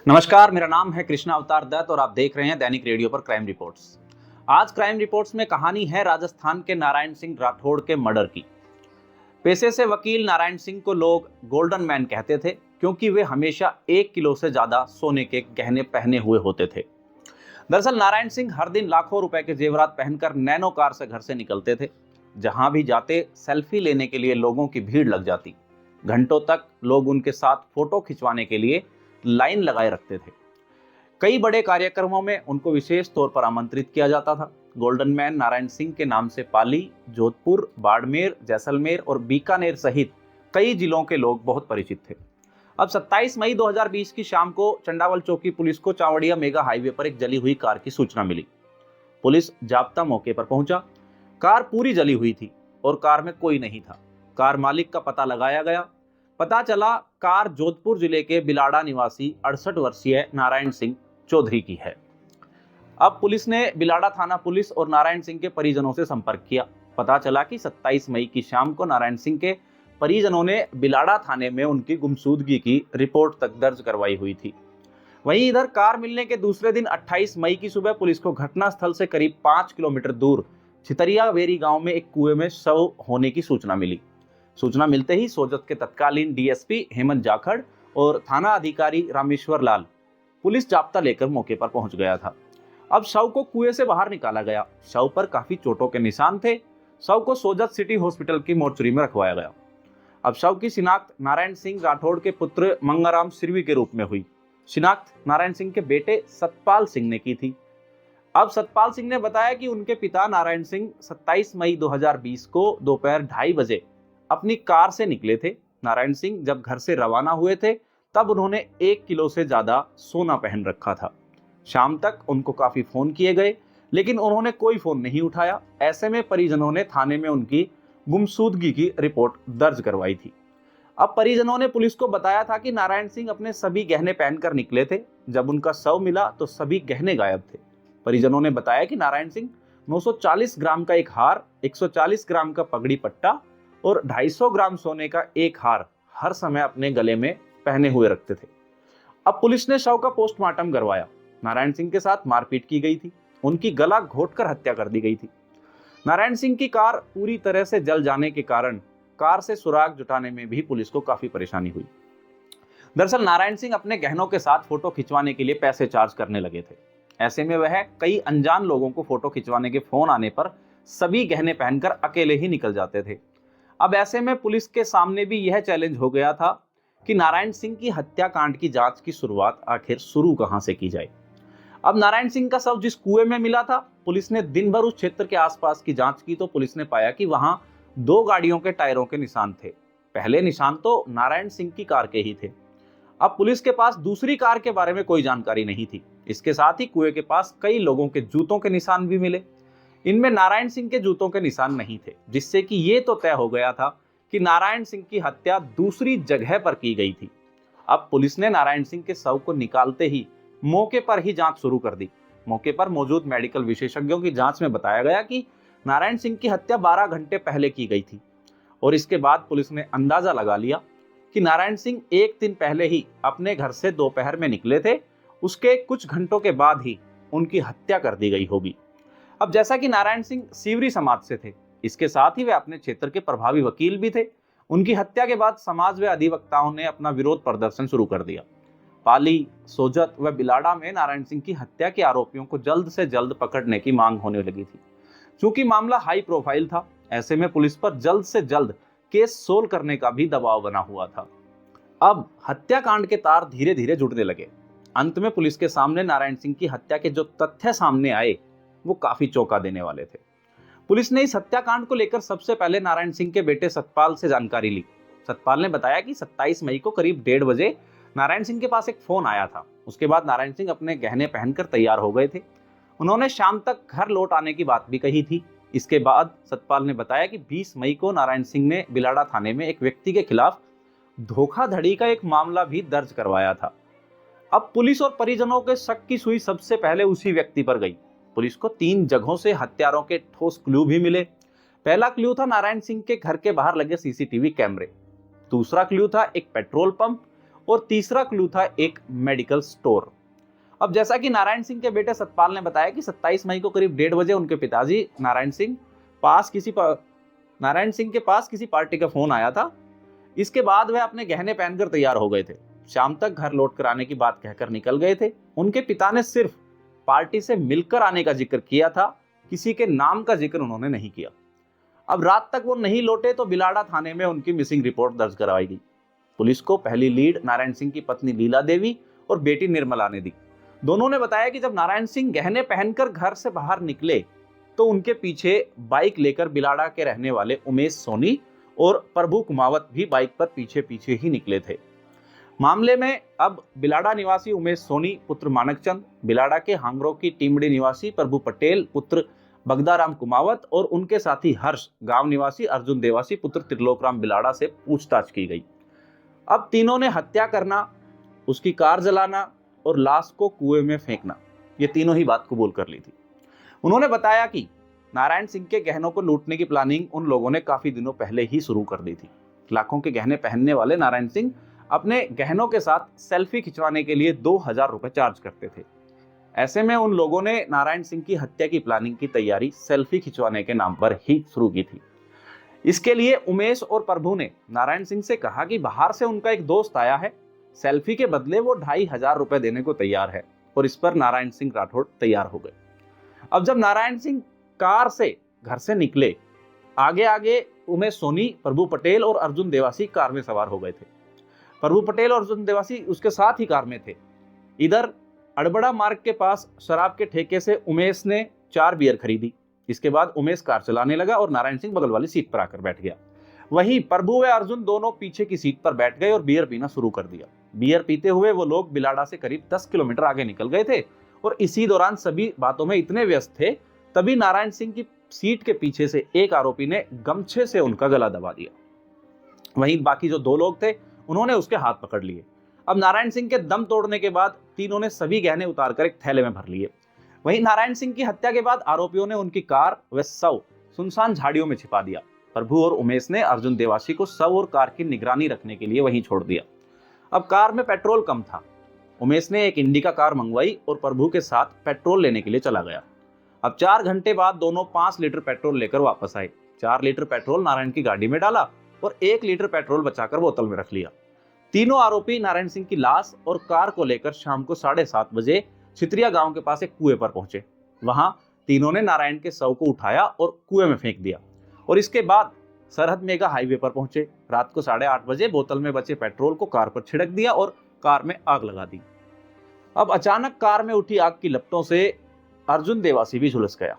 नमस्कार, मेरा नाम है कृष्णा अवतार दत्त और आप देख रहे हैं दैनिक रेडियो पर क्राइम रिपोर्ट्स। आज क्राइम रिपोर्ट्स में कहानी है राजस्थान के नारायण सिंह राठौड़ के मर्डर की। पेशे से वकील नारायण सिंह को लोग गोल्डन मैन कहते थे क्योंकि वे हमेशा 1 किलो से ज्यादा सोने के गहने पहने हुए होते थे। दरअसल नारायण सिंह हर दिन लाखों रुपए के जेवरात पहनकर नैनो कार से घर से निकलते थे। जहां भी जाते सेल्फी लेने के लिए लोगों की भीड़ लग जाती। घंटों तक लोग उनके साथ फोटो खिंचवाने के लिए लाइन लगाए रखते थे। कई बड़े कार्यक्रमों में उनको विशेष तौर पर आमंत्रित किया जाता था। गोल्डन मैन नारायण सिंह के नाम से पाली, जोधपुर, बाड़मेर, जैसलमेर और बीकानेर सहित कई जिलों के लोग बहुत परिचित थे। अब 27 मई 2020 की शाम को चंडावल चौकी पुलिस को चावड़िया मेगा हाईवे पर एक जली हुई कार की सूचना मिली। पुलिस जाब्ता मौके पर पहुंचा। कार पूरी जली हुई थी और कार में कोई नहीं था। कार मालिक का पता लगाया गया। पता चला कार जोधपुर जिले के बिलाड़ा निवासी 68 वर्षीय नारायण सिंह चौधरी की है। अब पुलिस ने बिलाड़ा थाना पुलिस और नारायण सिंह के परिजनों से संपर्क किया। पता चला कि 27 मई की शाम को नारायण सिंह के परिजनों ने बिलाड़ा थाने में उनकी गुमशुदगी की रिपोर्ट तक दर्ज करवाई हुई थी। वहीं इधर कार मिलने के दूसरे दिन 28 मई की सुबह पुलिस को घटनास्थल से करीब 5 किलोमीटर दूर छितरिया वेरी गांव में एक कुएं में शव होने की सूचना मिली। सूचना मिलते ही सोजत के तत्कालीन डीएसपी हेमंत जाखड़ और थाना अधिकारी रामेश्वर लाल पुलिस जाब्ता लेकर मौके पर पहुंच गया था। अब शव को कुएं से बाहर निकाला गया। शव पर काफी चोटों के निशान थे। शव को सोजत सिटी हॉस्पिटल की मोर्चरी में रखवाया गया। अब शव की शिनाख्त नारायण सिंह राठौड़ के पुत्र मंगाराम सिरवी के रूप में हुई। शिनाख्त नारायण सिंह के बेटे सतपाल सिंह ने की थी। अब सतपाल सिंह ने बताया कि उनके पिता नारायण सिंह 27 मई 2020 को दोपहर 2:30 बजे अपनी कार से निकले थे। नारायण सिंह जब घर से रवाना हुए थे तब उन्होंने 1 किलो से ज्यादा सोना पहन रखा था। शाम तक उनको काफी फोन किए गए लेकिन उन्होंने कोई फोन नहीं उठाया। ऐसे में परिजनों ने थाने में उनकी गुमशुदगी की रिपोर्ट दर्ज करवाई थी। अब परिजनों ने पुलिस को बताया था कि नारायण सिंह अपने सभी गहने पहनकर निकले थे। जब उनका शव मिला तो सभी गहने गायब थे। परिजनों ने बताया कि नारायण सिंह 940 ग्राम का एक हार, 140 ग्राम का पगड़ी पट्टा और 250 ग्राम सोने का एक हार हर समय अपने गले में पहने हुए रखते थे। अब पुलिस ने शव का पोस्टमार्टम करवाया। नारायण सिंह के साथ मारपीट की गई थी। उनकी गला घोंटकर हत्या कर दी गई थी। नारायण सिंह की कार पूरी तरह से जल जाने के कारण कार से सुराग जुटाने में भी पुलिस को काफी परेशानी हुई। दरअसल नारायण सिंह अपने गहनों के साथ फोटो खिंचवाने के लिए पैसे चार्ज करने लगे थे। ऐसे में वह कई अनजान लोगों को फोटो खिंचवाने के फोन आने पर सभी गहने पहनकर अकेले ही निकल जाते थे। अब ऐसे में पुलिस के सामने भी यह चैलेंज हो गया था कि नारायण सिंह की हत्याकांड की जांच की शुरुआत आखिर शुरू कहां से की जाए। अब नारायण सिंह का शव जिस कुएं में मिला था, पुलिस ने दिन भर उस क्षेत्र के आसपास की जांच की तो पुलिस ने पाया कि वहां 2 गाड़ियों के टायरों के निशान थे। पहले निशान तो नारायण सिंह की कार के ही थे। अब पुलिस के पास दूसरी कार के बारे में कोई जानकारी नहीं थी। इसके साथ ही कुएं के पास कई लोगों के जूतों के निशान भी मिले। इनमें नारायण सिंह के जूतों के निशान नहीं थे, जिससे कि ये तो तय हो गया था कि नारायण सिंह की हत्या दूसरी जगह पर की गई थी। अब पुलिस ने नारायण सिंह के शव को निकालते ही मौके पर ही जांच शुरू कर दी। मौके पर मौजूद मेडिकल विशेषज्ञों की जांच में बताया गया कि नारायण सिंह की हत्या 12 घंटे पहले की गई थी और इसके बाद पुलिस ने अंदाजा लगा लिया कि नारायण सिंह एक दिन पहले ही अपने घर से दोपहर में निकले थे। उसके कुछ घंटों के बाद ही उनकी हत्या कर दी गई होगी। अब जैसा कि नारायण सिंह सीवरी समाज से थे, इसके साथ ही वे अपने क्षेत्र के प्रभावी वकील भी थे। उनकी हत्या के बाद समाज व अधिवक्ताओं ने अपना विरोध प्रदर्शन शुरू कर दिया। पाली, सोजत व बिलाड़ा में नारायण सिंह की हत्या के आरोपियों को जल्द से जल्द पकड़ने की मांग होने लगी थी। चूंकि मामला हाई प्रोफाइल था, ऐसे में पुलिस पर जल्द से जल्द केस सोल्व करने का भी दबाव बना हुआ था। अब हत्याकांड के तार धीरे धीरे जुड़ने लगे। अंत में पुलिस के सामने नारायण सिंह की हत्या के जो तथ्य सामने आए वो काफी चौंका देने वाले थे। पुलिस ने इस हत्याकांड को लेकर सबसे पहले नारायण सिंह के बेटे सतपाल से जानकारी ली। सतपाल ने बताया कि 27 मई को करीब 1:30 बजे नारायण सिंह के पास एक फोन आया था। उसके बाद नारायण सिंह अपने गहने पहनकर तैयार हो गए थे। उन्होंने शाम तक घर लौट आने की बात भी कही थी। इसके बाद सतपाल ने बताया कि 20 मई को नारायण सिंह ने बिलाड़ा थाने में एक व्यक्ति के खिलाफ धोखाधड़ी का एक मामला भी दर्ज करवाया था। अब पुलिस और परिजनों के शक की सुई सबसे पहले उसी व्यक्ति पर गई। पुलिस को 3 जगहों से हत्यारों के ठोस क्लू भी मिले। पहला क्लू था नारायण सिंह के घर के बाहर लगे सीसीटीवी कैमरे। दूसरा क्लू था एक पेट्रोल पंप और तीसरा क्लू था एक मेडिकल स्टोर। अब जैसा कि नारायण सिंह के बेटे सतपाल ने बताया कि 27 मई को करीब 1:30 बजे उनके पिताजी नारायण सिंह के पास किसी पार्टी का फोन आया था। इसके बाद वह अपने गहने पहनकर तैयार हो गए थे। शाम तक घर लौट कर आने की बात कहकर निकल गए थे। उनके पिता ने सिर्फ पार्टी से मिलकर आने का जिक्र किया था, किसी के नाम का जिक्र उन्होंने नहीं किया। अब रात तक वो नहीं लौटे तो बिलाड़ा थाने में उनकी मिसिंग रिपोर्ट दर्ज करवाई गई। पुलिस को पहली लीड नारायण सिंह की पत्नी लीला देवी और बेटी निर्मला ने दी। दोनों ने बताया कि जब नारायण सिंह गहने पहनकर घर से बाहर निकले तो उनके पीछे बाइक लेकर बिलाड़ा के रहने वाले उमेश सोनी और प्रभु कुमावत भी बाइक पर पीछे पीछे ही निकले थे। मामले में अब बिलाड़ा निवासी उमेश सोनी पुत्र मानकचंद, बिलाड़ा के हांगरो की टीमड़ी निवासी प्रभु पटेल पुत्र बगदाराम कुमावत और उनके साथी हर्ष गांव निवासी अर्जुन देवासी पुत्र त्रिलोकराम बिलाड़ा से पूछताछ की गई। अब तीनों ने हत्या करना, उसकी कार जलाना और लाश को कुएं में फेंकना, ये तीनों ही बात कबूल कर ली थी। उन्होंने बताया कि नारायण सिंह के गहनों को लूटने की प्लानिंग उन लोगों ने काफी दिनों पहले ही शुरू कर दी थी। लाखों के गहने पहनने वाले नारायण सिंह अपने गहनों के साथ सेल्फी खिंचवाने के लिए 2000 रुपए चार्ज करते थे। ऐसे में उन लोगों ने नारायण सिंह की हत्या की प्लानिंग की तैयारी सेल्फी खिंचवाने के नाम पर ही शुरू की थी। इसके लिए उमेश और प्रभु ने नारायण सिंह से कहा कि बाहर से उनका एक दोस्त आया है, सेल्फी के बदले वो 2500 रुपए देने को तैयार है, और इस पर नारायण सिंह राठौड़ तैयार हो गए। अब जब नारायण सिंह कार से घर से निकले, आगे आगे उमेश सोनी, प्रभु पटेल और अर्जुन देवासी कार में सवार हो गए थे। प्रभु पटेल और अर्जुन देवासी उसके साथ ही कार में थे। इधर अड़बड़ा मार्ग के पास शराब के ठेके से उमेश ने 4 बियर खरीदी। इसके बाद उमेश कार चलाने लगा और नारायण सिंह बगल वाली सीट पर आकर बैठ गया। वहीं प्रभु व अर्जुन दोनों पीछे की सीट पर बैठ गए और बियर पीना शुरू कर दिया। बियर पीते हुए वो लोग बिलाड़ा से करीब 10 किलोमीटर आगे निकल गए थे और इसी दौरान सभी बातों में इतने व्यस्त थे, तभी नारायण सिंह की सीट के पीछे से एक आरोपी ने गमछे से उनका गला दबा दिया। वहीं बाकी जो 2 लोग थे उन्होंने उसके हाथ पकड़ लिए। अब नारायण सिंह के दम तोड़ने के बाद तीनों ने सभी गहने उतारकर एक थैले में भर लिए। वहीं नारायण सिंह की हत्या के बाद आरोपियों ने उनकी कार व शव सुनसान झाड़ियों में छिपा दिया। प्रभु और उमेश ने अर्जुन देवासी को शव और कार की निगरानी रखने के लिए वहीं छोड़ दिया। अब कार में पेट्रोल कम था। उमेश ने एक इंडिका कार मंगवाई और प्रभु के साथ पेट्रोल लेने के लिए चला गया। अब 4 घंटे बाद दोनों 5 लीटर पेट्रोल लेकर वापस आए। 4 लीटर पेट्रोल नारायण की गाड़ी में डाला और 1 लीटर पेट्रोल बचाकर बोतल में रख लिया। तीनों आरोपी नारायण सिंह की लाश और कार को लेकर शाम को 7:30 बजे छित्रिया गांव के पास एक कुएं पर पहुंचे। वहां तीनों ने नारायण के शव को उठाया और कुएं में फेंक दिया और इसके बाद सरहद मेगा हाईवे पर पहुंचे। रात को 8:30 बजे बोतल में बचे पेट्रोल को कार पर छिड़क दिया और कार में आग लगा दी। अब अचानक कार में उठी आग की लपटों से अर्जुन देवासी भी झुलस गया।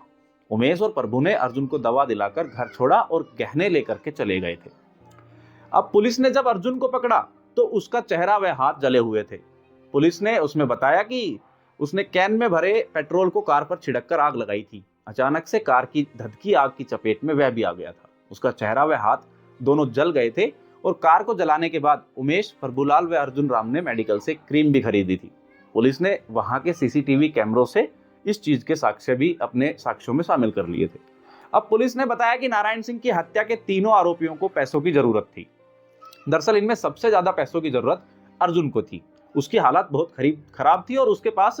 उमेश और प्रभु ने अर्जुन को दवा दिलाकर घर छोड़ा और गहने लेकर के चले गए थे। अब पुलिस ने जब अर्जुन को पकड़ा तो उसका चेहरा व हाथ जले हुए थे। पुलिस ने उसमें बताया कि उसने कैन में भरे पेट्रोल को कार पर छिड़ककर आग लगाई थी। अचानक से कार की धधकी आग की चपेट में वह भी आ गया था। उसका चेहरा व हाथ दोनों जल गए थे और कार को जलाने के बाद उमेश, प्रभुलाल व अर्जुन राम ने मेडिकल से क्रीम भी खरीदी थी। पुलिस ने वहां के सीसीटीवी कैमरों से इस चीज के साक्ष्य भी अपने साक्ष्यों में शामिल कर लिए थे। अब पुलिस ने बताया कि नारायण सिंह की हत्या के तीनों आरोपियों को पैसों की जरूरत थी। दरअसल इनमें सबसे ज्यादा पैसों की जरूरत अर्जुन को थी। उसकी हालत बहुत खराब थी और उसके पास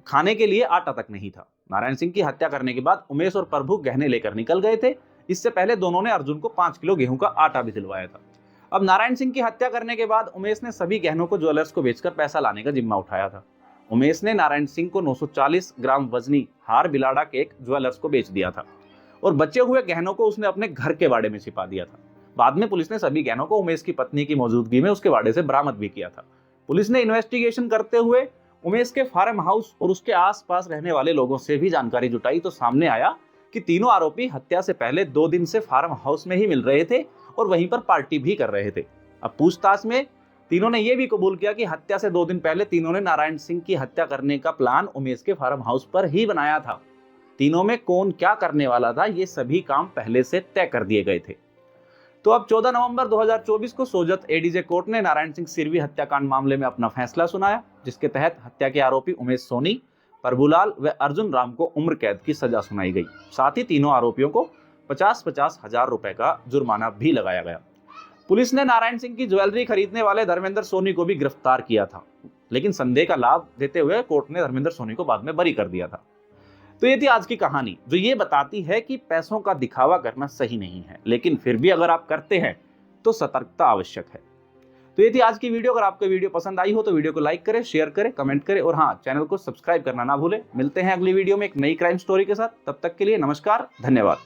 खाने के लिए आटा तक नहीं था। नारायण सिंह की हत्या करने के बाद उमेश और प्रभु गहने लेकर निकल गए थे। इससे पहले दोनों ने अर्जुन को 5 किलो गेहूं का आटा भी दिलवाया था। अब नारायण सिंह की हत्या करने के बाद उमेश ने सभी गहनों को ज्वेलर्स को बेचकर पैसा लाने का जिम्मा उठाया था। उमेश ने नारायण सिंह को 940 ग्राम वजनी हार बिलाड़ा के एक ज्वेलर्स को बेच दिया था और बचे हुए गहनों को उसने अपने घर के वाड़े में छिपा दिया था। बाद में पुलिस ने सभी गहनों को उमेश की पत्नी की मौजूदगी में उसके वाड़े से बरामद भी किया था। पुलिस ने इन्वेस्टिगेशन करते हुए उमेश के फार्म हाउस और उसके आसपास रहने वाले लोगों से भी जानकारी जुटाई तो सामने आया कि तीनों आरोपी हत्या से पहले 2 दिन से फार्म हाउस में ही मिल रहे थे और वहीं पर पार्टी भी कर रहे थे। अब पूछताछ में तीनों ने यह भी कबूल किया कि हत्या से 2 दिन पहले तीनों ने नारायण सिंह की हत्या करने का प्लान उमेश के फार्म हाउस पर ही बनाया था। तीनों में कौन क्या करने वाला था, ये सभी काम पहले से तय कर दिए गए थे। तो अब 14 नवंबर 2024 को सोजत एडीजे कोर्ट ने नारायण सिंह सिरवी हत्याकांड मामले में अपना फैसला सुनाया, जिसके तहत हत्या के आरोपी उमेश सोनी, प्रभुलाल व अर्जुन राम को उम्र कैद की सजा सुनाई गई। साथ ही तीनों आरोपियों को 50-50 हजार रुपए का जुर्माना भी लगाया गया। पुलिस ने नारायण सिंह की ज्वेलरी खरीदने वाले धर्मेंद्र सोनी को भी गिरफ्तार किया था, लेकिन संदेह का लाभ देते हुए कोर्ट ने धर्मेंद्र सोनी को बाद में बरी कर दिया था। तो ये थी आज की कहानी, जो ये बताती है कि पैसों का दिखावा करना सही नहीं है, लेकिन फिर भी अगर आप करते हैं तो सतर्कता आवश्यक है। तो ये थी आज की वीडियो। अगर आपको वीडियो पसंद आई हो तो वीडियो को लाइक करें, शेयर करें, कमेंट करें और हाँ, चैनल को सब्सक्राइब करना ना भूलें। मिलते हैं अगली वीडियो में एक नई क्राइम स्टोरी के साथ। तब तक के लिए नमस्कार, धन्यवाद।